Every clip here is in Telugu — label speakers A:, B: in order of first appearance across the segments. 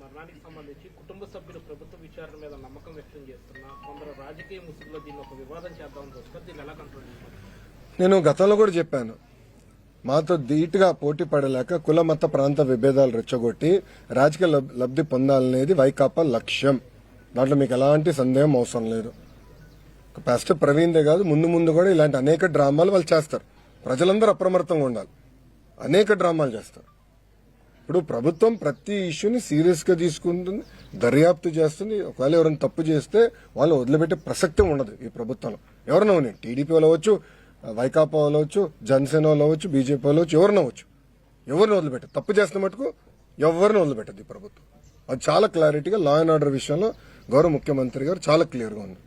A: మరణానికి సంబంధించి కుటుంబ సభ్యులు ప్రభుత్వ విచారణ మీద నమ్మకం వ్యక్తం చేస్తున్నా కొందరు రాజకీయ ముసుగులో దీన్ని ఒక వివాదం చేద్దామని చూస్తారు. దీన్ని ఎలా కంట్రోల్ చేస్తారు?
B: నేను గతంలో కూడా చెప్పాను, మాతో ధీటుగా పోటీ పడలేక కుల మత ప్రాంత విభేదాలు రెచ్చగొట్టి రాజకీయ లబ్ధి పొందాలనేది వైకాపా లక్ష్యం. దాంట్లో మీకు ఎలాంటి సందేహం అవసరం లేదు. పాస్టర్ ప్రవీణ్దే కాదు, ముందు ముందు కూడా ఇలాంటి అనేక డ్రామాలు వాళ్ళు చేస్తారు. ప్రజలందరూ అప్రమత్తంగా ఉండాలి. అనేక డ్రామాలు చేస్తారు. ఇప్పుడు ప్రభుత్వం ప్రతి ఇష్యూని సీరియస్ గా తీసుకుంటుంది, దర్యాప్తు చేస్తుంది. ఒకవేళ ఎవరైనా తప్పు చేస్తే వాళ్ళు వదిలిపెట్టే ప్రసక్తి ఉండదు ఈ ప్రభుత్వంలో. ఎవరైనా ఉన్నాయి, టీడీపీ వాళ్ళు అవ్వచ్చు, వైకాపా వాళ్ళు అవ్వచ్చు, జనసేన వాళ్ళు అవ్వచ్చు, బీజేపీ వాళ్ళు అవ్వచ్చు, ఎవరిని అవ్వచ్చు. ఎవరిని వదిలిపెట్టదు. తప్పు చేస్తున్న మటుకు ఎవరిని వదిలిపెట్టదు ఈ ప్రభుత్వం. అది చాలా క్లారిటీగా లా అండ్ ఆర్డర్ విషయంలో గౌరవ ముఖ్యమంత్రి గారు చాలా క్లియర్ గా ఉంది.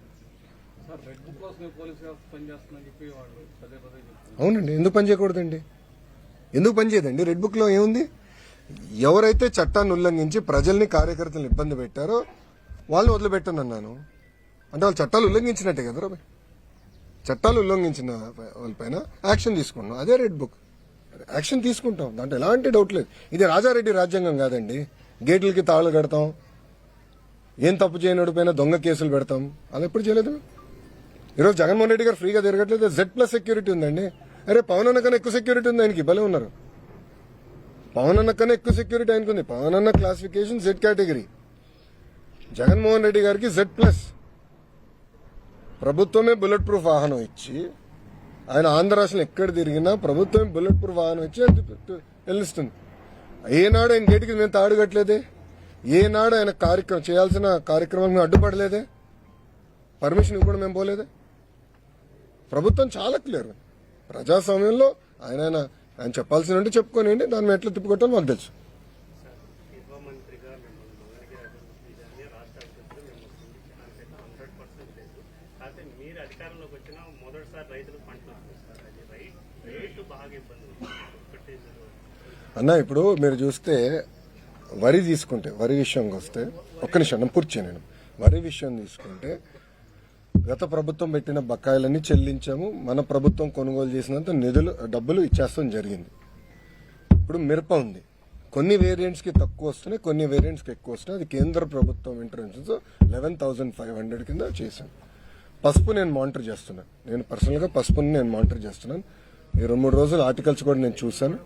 B: అవునండి, ఎందుకు పని చేయకూడదండి? ఎందుకు పని చేయదండి? రెడ్ బుక్ లో ఏముంది? ఎవరైతే చట్టాన్ని ఉల్లంఘించి ప్రజల్ని కార్యకర్తలను ఇబ్బంది పెట్టారో వాళ్ళని వదిలిపెట్టనన్నాను. అంటే వాళ్ళు చట్టాలు ఉల్లంఘించినట్టే కదా. చట్టాలు ఉల్లంఘించిన వాళ్ళపైన యాక్షన్ తీసుకున్నాం. అదే రెడ్ బుక్. యాక్షన్ తీసుకుంటాం, దాంట్లో ఎలాంటి డౌట్ లేదు. ఇది రాజారెడ్డి రాజ్యాంగం కాదండి. గేట్లకి తాళాలు కడతాం, ఏం తప్పు చేయనోడి పైన దొంగ కేసులు పెడతాం. అది ఎప్పుడు చేయలేదు. ఈరోజు జగన్మోహన్ రెడ్డి గారు ఫ్రీగా తిరగట్లేదు. Z+ సెక్యూరిటీ ఉందండి. అరే పవన్ అన్న కన్నా ఎక్కువ సెక్యూరిటీ ఉంది ఆయనకి. భలే ఉన్నారు. పవన్ అన్న కన్నా ఎక్కువ సెక్యూరిటీ ఆయనకు ఉంది. పవన్ అన్న classification Z category, Jaganmohan Reddy గారికి Z+. ప్రభుత్వమే బుల్లెట్ ప్రూఫ్ వాహనం ఇచ్చి, ఆయన ఆంధ్ర రాష్ట్రంలో ఎక్కడ తిరిగినా ప్రభుత్వమే బుల్లెట్ ప్రూఫ్ వాహనం ఇచ్చి వెళ్ళిస్తుంది. ఏనాడు ఆయన గేటుకి మేము తాడుగట్లేదే, ఏనాడు ఆయన చేయాల్సిన కార్యక్రమం అడ్డుపడలేదే, పర్మిషన్ కూడా మేము పోలేదే. ప్రభుత్వం చాలా క్లియర్. ప్రజాస్వామ్యంలో ఆయన చెప్పాల్సిన చెప్పుకోనండి, దాన్ని ఎట్లా తిప్పుకొట్టాలో మాకు తెలుసు. అన్న ఇప్పుడు మీరు చూస్తే వరి తీసుకుంటే, వరి విషయంకి వస్తే ఒక్క నిమిషం పూర్తి చేయను. వరి విషయం తీసుకుంటే గత ప్రభుత్వం పెట్టిన బకాయిలన్నీ చెల్లించాము. మన ప్రభుత్వం కొనుగోలు చేసినంత డబ్బులు ఇచ్చేస్తాం జరిగింది. ఇప్పుడు మిరప ఉంది, కొన్ని వేరియంట్స్ కి తక్కువ వస్తున్నాయి, కొన్ని వేరియంట్స్ కి ఎక్కువ వస్తున్నాయి. అది కేంద్ర ప్రభుత్వం ఇంటర్వెన్షన్స్ 11,500 కింద చేశాను. పసుపు నేను మానిటర్ చేస్తున్నాను. నేను పర్సనల్ గా పసుపుని నేను మానిటర్ చేస్తున్నాను. ఈ 2-3 రోజులు ఆర్టికల్స్ కూడా నేను చూశాను.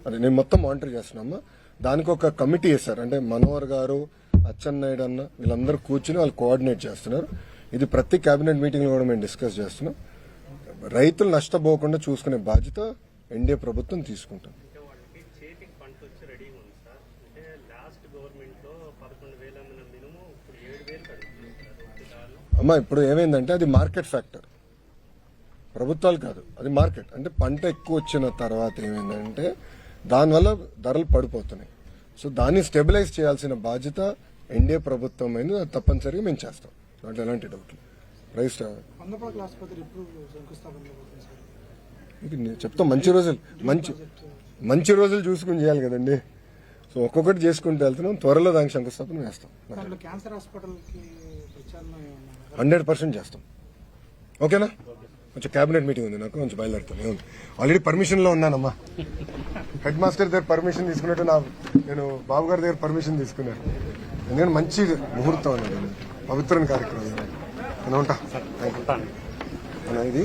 B: అది నేను మొత్తం మానిటర్ చేస్తున్నామా. దానికి ఒక కమిటీ వేశారు. అంటే మనోహర్ గారు, అచ్చెన్నాయుడు అన్న వీళ్ళందరూ కూర్చుని వాళ్ళు కోఆర్డినేట్ చేస్తున్నారు. ఇది ప్రతి కేబినెట్ మీటింగ్ లో కూడా మేము డిస్కస్ చేస్తున్నాం. రైతులు నష్టపోకుండా చూసుకునే బాధ్యత ఎన్డీఏ ప్రభుత్వం తీసుకుంటాం. అమ్మా ఇప్పుడు ఏమైందంటే అది మార్కెట్ ఫ్యాక్టర్, ప్రభుత్వాలు కాదు, అది మార్కెట్. అంటే పంట ఎక్కువ వచ్చిన తర్వాత ఏమైందంటే దానివల్ల ధరలు పడిపోతున్నాయి. సో దాన్ని స్టెబిలైజ్ చేయాల్సిన బాధ్యత ఎన్డీఏ ప్రభుత్వం అయింది. అది తప్పనిసరిగా మేము చేస్తాం, దాంట్లో ఎలాంటి డౌట్ లేదు. ప్రైస్ చెప్తాం. మంచి రోజులు చూసుకుని చేయాలి కదండి. సో ఒక్కొక్కటి చేసుకుంటూ వెళ్తున్నాం. త్వరలో దానికి శంకుస్థాపన వేస్తాం. 100% చేస్తాం. ఓకేనా? కొంచెం కేబినెట్ మీటింగ్ ఉంది, నాకు కొంచెం బయలుదేరుతాను. ఆల్రెడీ పర్మిషన్ లో ఉన్నానమ్మా. హెడ్ మాస్టర్ దగ్గర పర్మిషన్ తీసుకున్నట్టు నేను బాబు గారి దగ్గర పర్మిషన్ తీసుకున్నాను. ఎందుకంటే మంచి ముహూర్తం అన్నది, పవిత్రమైన కార్యక్రమం. నేను ఉంటా. ఇది